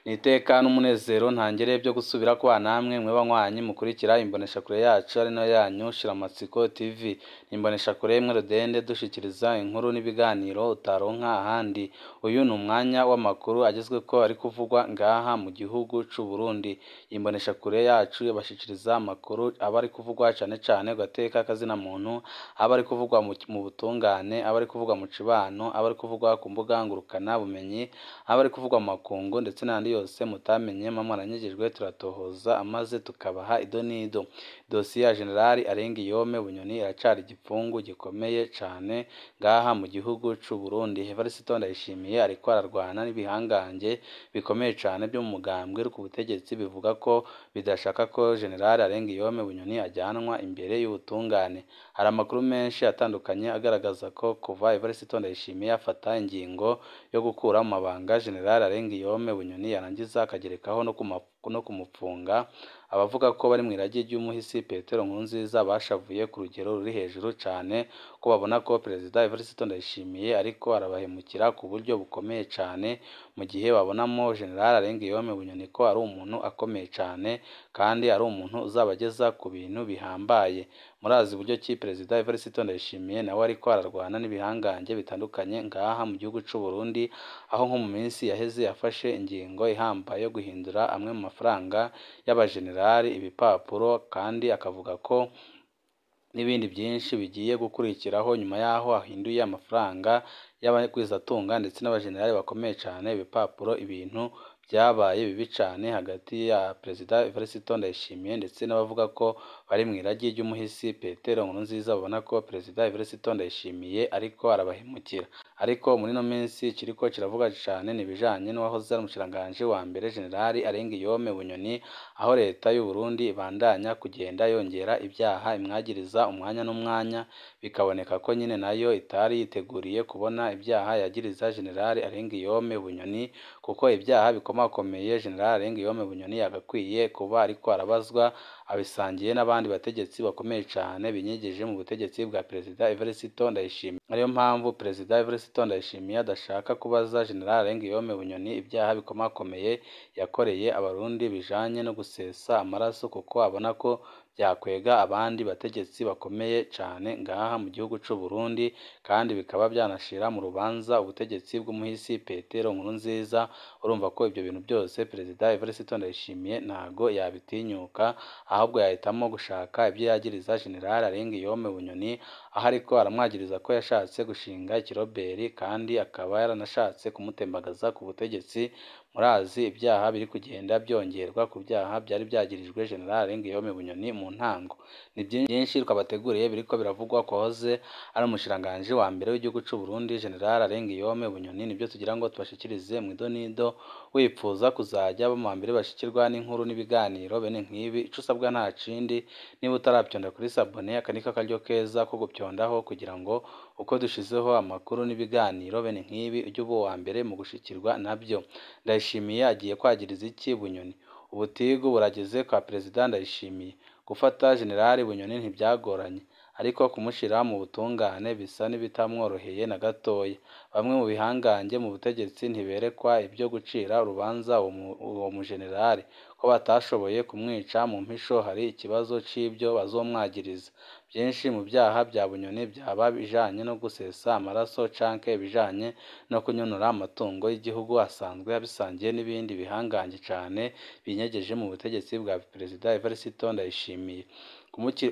Ni iteka n'umunezero ntangere byo gusubira kubana namwe mwe banywanyi mukurikira imboneshakure yacu ari nayo yanyu Shiramatsiko TV. Ni imboneshakure imwe rudende dushikiriza inkuru n'ibiganiro utaronka ahandi. Uyu ni umwanya w'amakuru agezweko ari kuvugwa ngaha mu gihugu c'u Burundi. Imboneshakure yacu yabashikiriza amakuru aba ari kuvugwa cane cane gateka kazina muntu, aba ari kuvugwa mu butungane, aba ari kuvugwa mu cibano, aba ari kuvugwa ku mbuga ngurukana bumenyi, aba ari kuvugwa mu makungu ndetse n'andi yose mutamenye mwaranyagejwe turatohoza amaze tukabaha ido n'ido. Dosiye ya General Arengiyome Bunyoni iracari igipfungu gikomeye cane ngaha mu gihugu c'u Burundi. Evariste Ndayishimiye ariko ararwana n'ibihangange bikomeye cane byo mu mugambwe ku butegetsi bivuga ko bidashaka ko General Arengiyome Bunyoni ajyanwa imbere y'ubutungane. Hari amakuru menshi atandukanye agaragaza ko kuva Evariste Ndayishimiye afata ingingo yo gukura mu mabanga General Arengiyome Bunyoni yarangiza akagerekaho no kumupfunga, abavuga ko bari mu iragi ry'umuhisi Petero Nkurunziza bashavuye ku rugero ruri hejuru cane ko babona ko Perezida Evariste Ndayishimiye ariko arabahemukira ku buryo bukomeye cane, mu gihe babonamo General Arengiyome Bunyoni ko ari umuntu akomeye cane kandi ari umuntu uzabageza ku bintu bihambaye. Murazi buryo ki Perezida Evariste Ndayishimiye nawe ariko ararwana n'ibihangange bitandukanye ngaha mu gihugu c'u Burundi, aho nko mu minsi yaheze yafashe ingingo ihambaye yo guhindura amwe mu mafaranga y'abajenerali ibipapuro, kandi akavuga ko n'ibindi byinshi bigiye gukurikiraho nyuma yaho ahinduye amafaranga y'abagwizatunga ndetse n'abajenerali bakomeye cane ibipapuro. Ibintu byabaye bibi cane hagati ya Perezida Evariste Ndayishimiye ndetse n'abavuga ko bari mu iragi ry'umuhisi Petero Nkurunziza babona ko Perezida Evariste Ndayishimiye ariko arabahemukira. Ariko muri no minsi kiriko kiravuga cane nibijanye n'uwahoze ari umushiranganje wa mbere General Arengiyome Bunyoni, aho leta y'u Burundi ibandanya kugenda yongera ibyaha imwagiriza umwanya n'umwanya, bikaboneka ko nyine nayo itari yiteguriye kubona ibyaha yagiriza General Arengiyome Bunyoni, kuko ibyaha bikomakomeye General Arengiyome Bunyoni yagakwiye kuba ariko arabazwa abisangiye n'abandi bategetsi bakomeye cane binyegeje mu butegetsi bwa Perezida Evariste Ndayishimiye. Ariyo mpamvu Perezida Evariste Ndayishimiye adashaka kubaza General Arengiyome Bunyoni ibyaha bikomakomeye yakoreye abarundi bijanye no gusesa amaraso, kuko abona ko byakwega abandi bategetsi bakomeye cane ngaha mu gihugu c'u Burundi, kandi bikaba byanashira mu rubanza ubutegetsi bw'umuhisi Petero Nkurunziza. Urumva ko ibyo bintu byose Perezida Evariste Ndayishimiye ntago yabitinyuka, ahubwo yahitamo gushaka ibyo yagiriza General Arengiyome Bunyoni, aho ariko aramwagiriza ko yashatse gushinga ikiroberi kandi akaba yaranashatse kumutembagaza ku butegetsi. Murazi ibyaha biri kugenda byongerwa ku byaha byari byagirijwe General Arengiyome Bunyoni mu ntango. Ni byinshi twabateguriye biriko biravugwa ko hoze ari umushiranganje wa mbere w'igihugu c'u Burundi General Arengiyome Bunyoni, nibyo tugira ngo tubashikirize mu idonido. Wipfuza kuzajya bo mu mbere bashikirwa n'inkuru n'ibiganiro bene nk'ibi, ico usabwa nta cindi, niba utaravyonda kuri sabone akanika akaryo keza ko gupyondaho kugira ngo uko dushizeho amakuru n'ibiganiro bene nk'ibi ujye uba uwa mbere mu gushikirwa nabyo. Ndayishimiye agiye kwagiriza iki Bunyoni? Ubutigu burageze kwa Perezida Ndayishimiye. Gufata General Bunyoni ntibyagoranye, ariko kumushira mu butungane bisa n'ibitamworoheye na gatoya. Bamwe mu bihangange mu butegetsi ntiberekwa ibyo gucira urubanza uwo mujenerali, ko batashoboye kumwica mu mpisho. Hari ikibazo c'ibyo bazomwagiriza. Byinshi mu byaha bya Bunyoni byaba bijanye no gusesa amaraso canke bijanye no kunyonora amatungo y'igihugu asanzwe abisangiye n'ibindi bihangange cane binyegeje mu butegetsi bwa Perezida Evariste Ndayishimiye.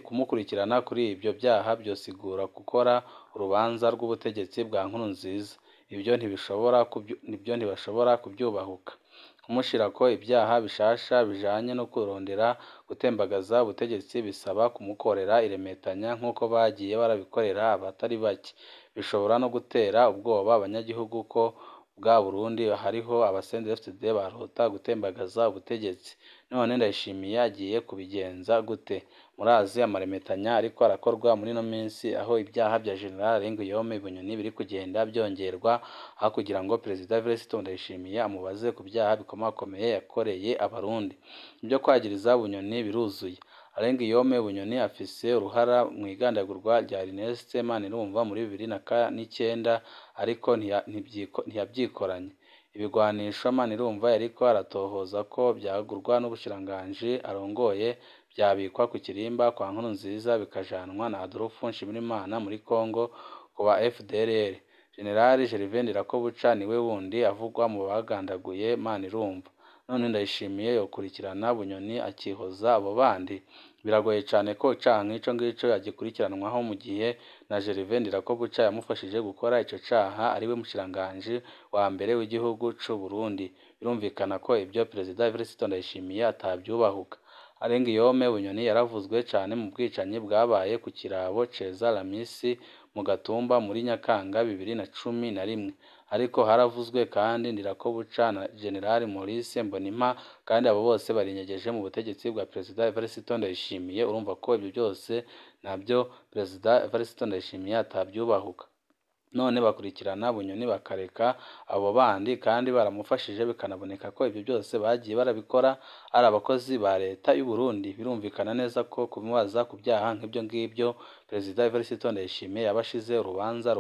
Kumukurikirana kuri ibyo byaha byosigura gukora urubanza rw'ubutegetsi bwa Nkurunziza. Ibyo ntibashobora kubyubahuka. Kumushirako ibyaha bishasha bijanye no kurondera gutembagaza ubutegetsi bisaba kumukorera iremetanya nk'uko bagiye barabikorera abatari bake. Bishobora no gutera ubwoba abanyagihugu ko bwa Burundi hariho abasendefd barota gutembagaza ubutegetsi. None Ndayishimiye agiye kubigenza gute? Murazi amaremetanya ariko arakorwa muri no minsi, aho ibyaha bya General Arengiyome Bunyoni biri kugenda byongerwa, aho kugira ngo Perezida Evariste Ndayishimiye amubaze ku byaha bikomakomeye yakoreye abarundi. Ibyo kwagiriza Bunyoni biruzuye. Arengiyome Bunyoni afise uruhara mu igandagurwa rya Ernest Manirumva muri 2009, ariko ntiyabyikoranye. ibigwanisho Manirumva yariko aratohoza ko vyagurwa n'ubushikiranganji arongoye vyabikwa ku kirimba kwa Nkurunziza bikajanwa na Adolphe Nshimirimana muri Congo ku ba FDLR. General Gervais Ndirakobuca niwe wundi avugwa mu bagandaguye Manirumva. None Ndayishimiye yokurikirana Bunyoni akihoza abo bandi? Biragoye cane ko icaha nk'ico ngico yagikurikiranwaho mu gihe na Gervais Ndirakobuca yamufashije gukora ico caha ariwe mushikiranganji wa mbere w'igihugu c'u Burundi. Birumvikana ko ivyo Perezida Evariste Ndayishimiye atavyubahuka. Arengiyome Bunyoni yaravuzwe cane mu bwicanyi bwabaye ku kirabo Ceza Ramisi mu Gatumba muri Nyakanga 2011, ariko haravuzwe kandi Ndirakobuca na General Maurice Mbonimpa, kandi abo bose barinyegeje mu butegetsi bwa Perezida Evariste Ndayishimiye. Urumva ko ibyo byose nabyo Perezida Evariste Ndayishimiye atavyubahuka. None bakurikirana Bunyoni bakareka abo bandi kandi baramufashije, bikanaboneka ko ibyo byose bagiye barabikora ari abakozi ba leta y'u Burundi. Birumvikana neza ko kumubaza ku byaha nk'ibyo ngibyo Perezida Evariste Ndayishimiye yabashinze urubanza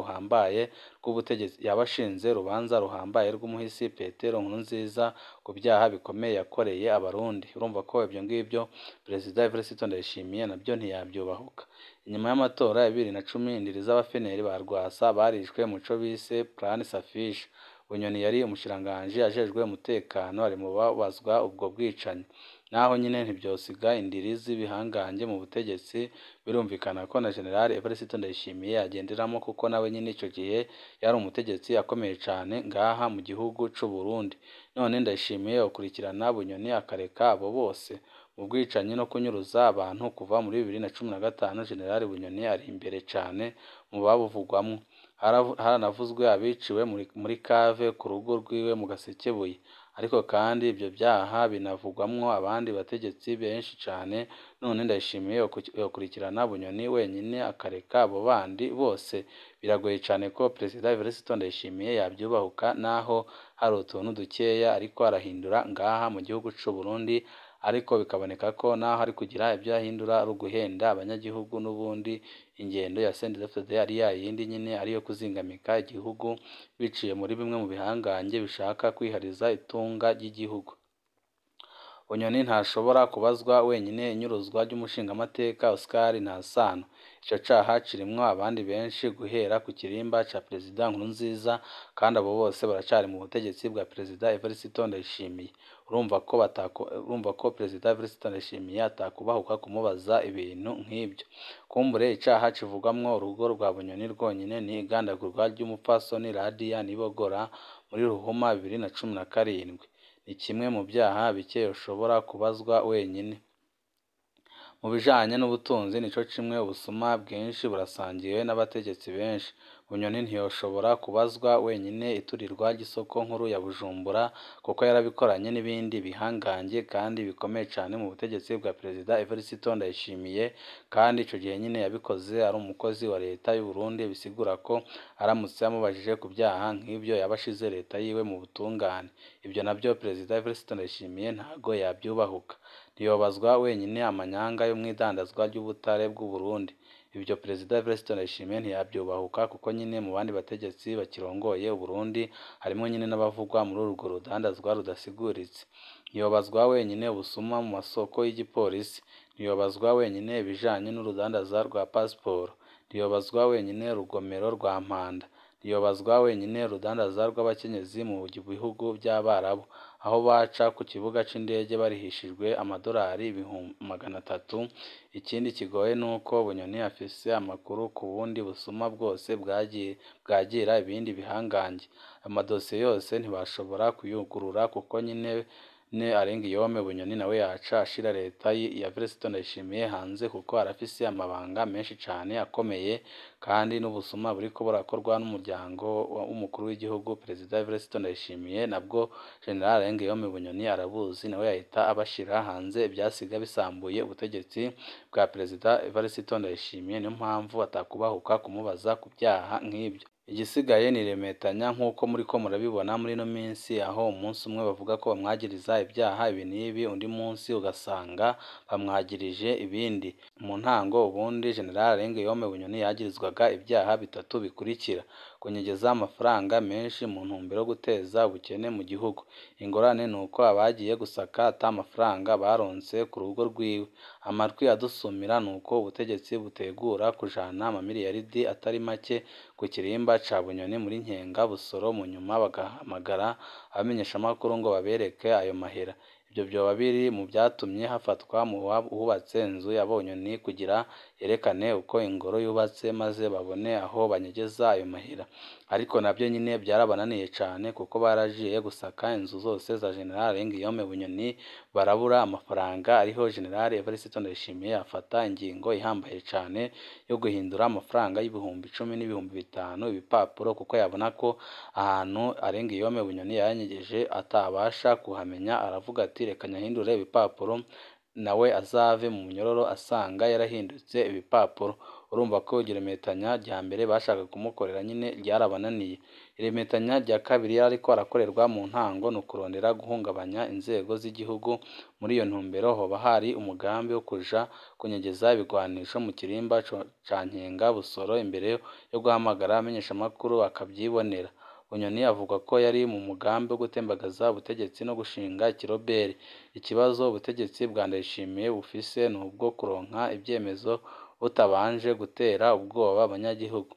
ruhambaye rw'umuhisi Petero Nkurunziza ku byaha bikomeye yakoreye abarundi. Urumva ko ibyo ngibyo Perezida Evariste Ndayishimiye nabyo ntiyabyubahuka. Inyuma y'amatora ya 2010 indiri z'abafeneri ba Rwasa barishwe muco bise Plan Safisha. Bunyoni yari umushikiranganji ajejwe umutekano, ari mu babazwa ubwo bwicanyi. Naho nyine ntibyosiga indiri z'ibihangange mu butegetsi. Birumvikana ko na General Evariste Ndayishimiye yagenderamo, kuko nawe nyine ico gihe yari umutegetsi akomeye cane ngaha mu gihugu c'u Burundi. None Ndayishimiye ukurikirana Bunyoni akareka abo bose mu bwicanyi no kunyuruza abantu kuva muri 2015. General Bunyoni ari imbere cane mu babuvugwamwo. Haranavuzwe abiciwe muri Kave ku rugo rwiwe mu Gasekebuye, ariko kandi ibyo byaha binavugwamwo abandi bategetsi benshi cane. None Ndayishimiye yokurikirana Bunyoni wenyine akareka abo bandi bose? Biragoye cane ko Perezida Evariste Ndayishimiye yabyubahuka, naho hari utuntu dukeya ariko arahindura ngaha mu gihugu c'u Burundi, ariko bikaboneka ko naho ari kugira ibyo ahindura ari uguhenda abanyagihugu. N'ubundi ingendo ya CNDD-FDD ari yayindi nyine ariyo kuzingamika igihugu biciye muri bimwe mu bihangange bishaka kwihariza itunga ry'igihugu. Bunyoni ntashobora kubazwa wenyine inyuruzwa ry'umushingamateka Oscar Ntasano. Ico caha kirimwo abandi benshi guhera ku kirimba ca Perezida Nkurunziza, kandi abo bose baracari mu butegetsi bwa Perezida Evariste Ndayishimiye. Urumva ko Perezida Evariste Ndayishimiye atakubahuka kumubaza ibintu nk'ibyo. Kumbure icaha kivugwamwo urugo rwa Bunyoni rwonyine ni igandagurwa ry'umupfasoni Radia Nibogora muri Ruhuma 2017. Ni kimwe mu byaha bike yoshobora kubazwa wenyine. Mu bijanye n'ubutunzi nico kimwe, ubusuma bwinshi burasangiwe n'abategetsi benshi. Bunyoni ntiyoshobora kubazwa wenyine iturirwa ry'isoko nkuru ya Bujumbura, kuko yarabikoranye n'ibindi bihangange kandi bikomeye cane mu butegetsi bwa Perezida Evariste Ndayishimiye, kandi ico gihe nyine yabikoze ari umukozi wa leta y'u Burundi. Bisigura ko aramutse yamubajije ku byaha nk'ibyo yabashize leta yiwe mu butungane. Ibyo nabyo Perezida Evariste Ndayishimiye ntago yabyubahuka. Ntiyobazwa wenyine amanyanga yo mw'idandazwa ry'ubutare bw'u Burundi. Ibyo Perezida Evariste Ndayishimiye ntiyabyubahuka, kuko nyine mu bandi bategetsi bakirongoye u Burundi harimo nyine n'abavugwa muri urwo rudandazwa rudasiguritse. Ntiyobazwa wenyine ubusuma mu masoko y'igipolisi. Ntiyobazwa wenyine ibijanye n'urudandaza rwa pasiporo. Ntiyobazwa wenyine urugomero rwa Mpanda. Ntiyobazwa wenyine urudandaza rw'abakenyezi mu bihugu by'Abarabu, aho baca ku kibuga c'indege barihishijwe amadolari 300,000. Ikindi kigoye nuko Bunyoni afise amakuru ku bundi busuma bwose bwagira ibindi bihangange. Amadosiye yose ntibashobora kuyugurura, kuko nyine Arengiyome Bunyoni nawe yaca ashira leta ya Evariste Ndayishimiye hanze, kuko arafise amabanga menshi cane akomeye, kandi n'ubusuma buriko burakorwa n'umuryango w'umukuru w'igihugu Perezida Evariste Ndayishimiye nabwo General Arengiyome Bunyoni arabuzi, nawe yahita abashira hanze ibyasiga bisambuye ubutegetsi bwa Perezida Evariste Ndayishimiye. Niyo mpamvu atakubahuka kumubaza ku byaha nk'ibyo. igisigaye ni irementanya nk'uko muriko murabibona muri ino minsi, aho umunsi umwe bavuga ko bamwagiriza ibyaha ibi n'ibi, undi munsi ugasanga bamwagirije ibindi. Mu ntango ubundi General Arenguiyome Bunyoni yagirizwaga ibyaha bitatu bikurikira: kunyegeza amafaranga menshi mu ntumbero yo guteza ubukene mu gihugu. Ingorane ni uko abagiye gusaka ata mafaranga baronse ku rugo rwiwe. Amatwi adusumira ni uko ubutegetsi butegura kujana amamiliyaridi atari make ku kirimba ca Bunyoni muri Nkenga Busoro, mu nyuma bagahamagara abamenyeshamakuru ngo babereke ayo mahera. Ibyo vyoba biri mu vyatumye hafatwa mu wubatse inzu ya Bunyoni kugira yerekane uko ingoro yubatse maze babone aho banyegeza ayo mahera. Ariko navyo nyine byarabananiye cane kuko baragiye gusaka inzu zose za General Arenguiyome Bunyoni barabura amafaranga, ariho General Evariste Ndayishimiye afata ingingo ihambaye cane yo guhindura amafaranga y'ibihumbi 10 n'ibihumbi 5 ibipapuro, kuko yabona ko ahantu Arenguiyome Bunyoni yanyegeje atabasha kuhamenya. Aravuga ati reka nyahindure ibipapuro nawe azave mu munyororo asanga yarahindutse ibipapuro. Urumva ko irementanya rya mbere bashaka kumukorera nyine ryarabananiye. Irementanya rya kabiri yariko arakorerwa mu ntango ni ukurondera guhungabanya inzego z'igihugu. Muri iyo ntumbero hoba hari umugambi wo kuja kunyegeza ibigwanisho mu kirimba ca Nkenga Busoro imbere yo guhamagara abamenyeshamakuru bakavyibonera. Bunyoni avuga ko yari mu mugambi wo gutembagaza ubutegetsi no gushinga ikiroberi. Ikibazo ubutegetsi bwa Ndayishimiye bufise ni ubwo kuronka ivyemezo butabanje gutera ubwoba abanyagihugu.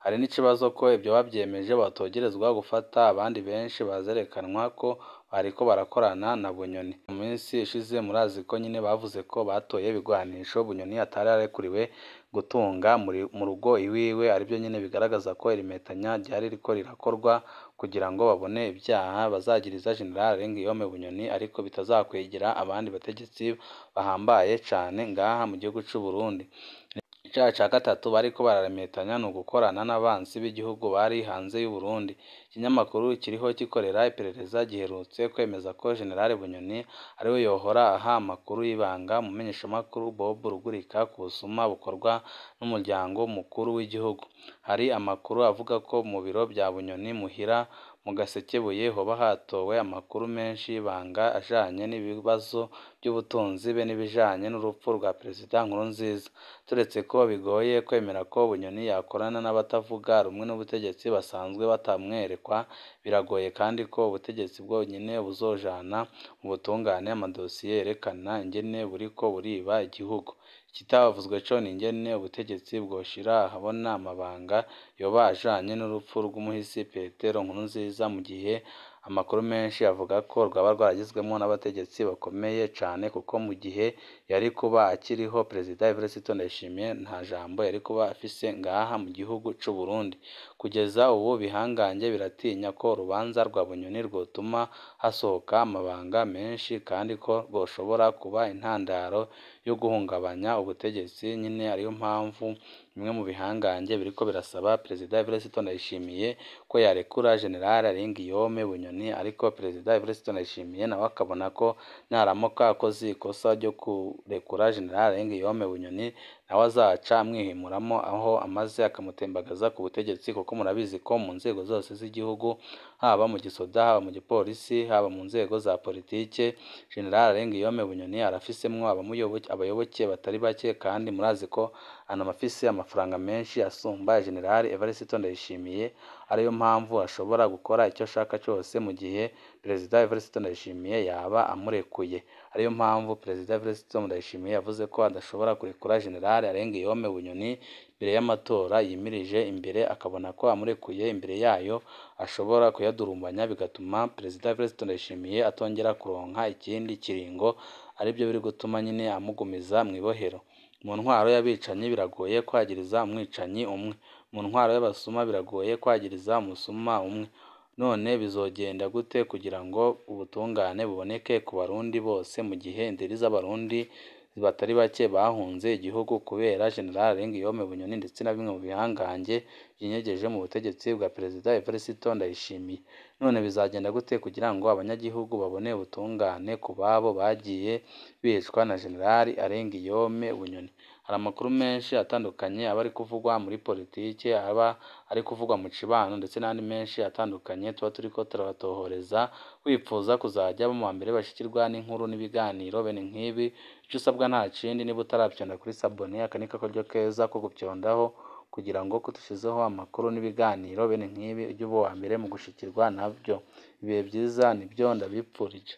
Hari n'ikibazo ko ibyo babyemeje batogerezwa gufata abandi benshi bazerekanwa ko bariko barakorana na Bunyoni. Mu minsi ishize murazi ko nyine bavuze ko batoye ibigwanisho Bunyoni atari arekuriwe gutunga mu rugo iwiwe, aribyo nyine bigaragaza ko irementanya ryari riko rirakorwa kugira ngo babone ibyaha bazagiriza General Arenguiyome Bunyoni, ariko bitazakwegera abandi bategetsi bahambaye cane ngaha mu gihugu c'u Burundi. Icaha ca gatatu bariko bararementanya ni ugukorana n'abansi b'igihugu bari hanze y'u Burundi. Ikinyamakuru kiriho gikorera iperereza giherutse kwemeza ko General Bunyoni ariwe yohora aha amakuru y'ibanga umumenyeshamakuru Bob Rugurika ku busuma bukorwa n'umuryango mukuru w'igihugu. Hari amakuru avuga ko mu biro bya Bunyoni muhira mu Gasekebuye hoba hatowe amakuru menshi y'ibanga ajanye n'ibibazo by'ubutunzi be n'ibijanye n'urupfu rwa Perezida Nkurunziza. Turetse ko bigoye kwemera ko Bunyoni yakorana n'abatavuga rumwe n'ubutegetsi basanzwe batamwerekwa, biragoye kandi ko ubutegetsi bwonyine buzojana mu butungane amadosiye yerekana ingene buriko buriba igihugu. Ikitavuzwe co ni ingene ubutegetsi bwoshira ahabona amabanga yoba ajanye n'urupfu rw'umuhisi Petero Nkurunziza, mu gihe amakuru menshi avuga ko rwaba rwaragizwemo n'abategetsi bakomeye cane, kuko mu gihe yari kuba akiriho Perezida Evariste Ndayishimiye nta jambo yari kuba afise ngaha mu gihugu c'u Burundi. Kugeza ubu bihangange biratinya ko urubanza rwa Bunyoni rwotuma hasohoka amabanga menshi, kandi ko rwoshobora kuba intandaro yo guhungabanya ubutegetsi. Nyine ariyo mpamvu bimwe mu bihangange biriko birasaba Perezida Evariste Ndayishimiye ko yarekura General Arenguiyome Bunyoni, ariko Perezida Evariste Ndayishimiye nawe akabona ko naramuka akoze ikosa ryo kurekura General Arenguiyome Bunyoni nawe azaca amwihimuramo aho amaze akamutembagaza ku butegetsi, kuko murabizi ko mu nzego zose z'igihugu, haba mu gisoda, haba mu gipolisi, haba mu nzego za politike, General Arenguiyome Bunyoni arafisemwo abayoboke batari bake, kandi murazi ko anamafise amafaranga menshi asumba General Evariste Ndayishimiye. Ariyo mpamvu ashobora gukora icyo ashaka cyose mu gihe Perezida Evariste Ndayishimiye yaba amurekuye. Ariyo mpamvu Perezida Evariste Ndayishimiye yavuze ko adashobora kurekura General Arenguiyome Bunyoni mbere y'amatora yimirije imbere, akabona ko amurekuye imbere yayo ashobora kuyadurumbanya, bigatuma Perezida Evariste Ndayishimiye atongera kuronka ikindi kiringo, aribyo biri gutuma nyine amugumiza mu ibohero. Mu ntwaro y'abicanyi biragoye kwagiriza umwicanyi umwe, mu ntwaro y'abasuma biragoye kwagiriza umusuma umwe. None bizogenda gute kugira ngo ubutungane buboneke ku Barundi bose, mu gihe indiri z'Abarundi batari bake bahunze igihugu kubera General Arenguiyome Bunyoni ndetse na bimwe mu bihangange byinyegeje mu butegetsi bwa Perezida Evariste Ndayishimiye? None bizagenda gute kugira ngo abanyagihugu babone ubutungane ku babo bagiye bicwa na General Arenguiyome Bunyoni? hari amakuru menshi atandukanye aba ari kuvugwa muri politike, aba ari kuvugwa mu cibano ndetse n'andi menshi atandukanye tuba turiko turabatohoreza, wipfuza kuzajya mu ba mbere bashikirwa n'inkuru n'ibiganiro bene nk'ibi, ico usabwa nta kindi niba utaravyonda kuri sabone aka niko karyo keza ko guvyondaho kugira ngo ko dushizeho amakuru n'ibiganiro bene nk'ibi ujye uba uwa mbere mu gushikirwa navyo. Ibihe vyiza nivyo ndabipfurije.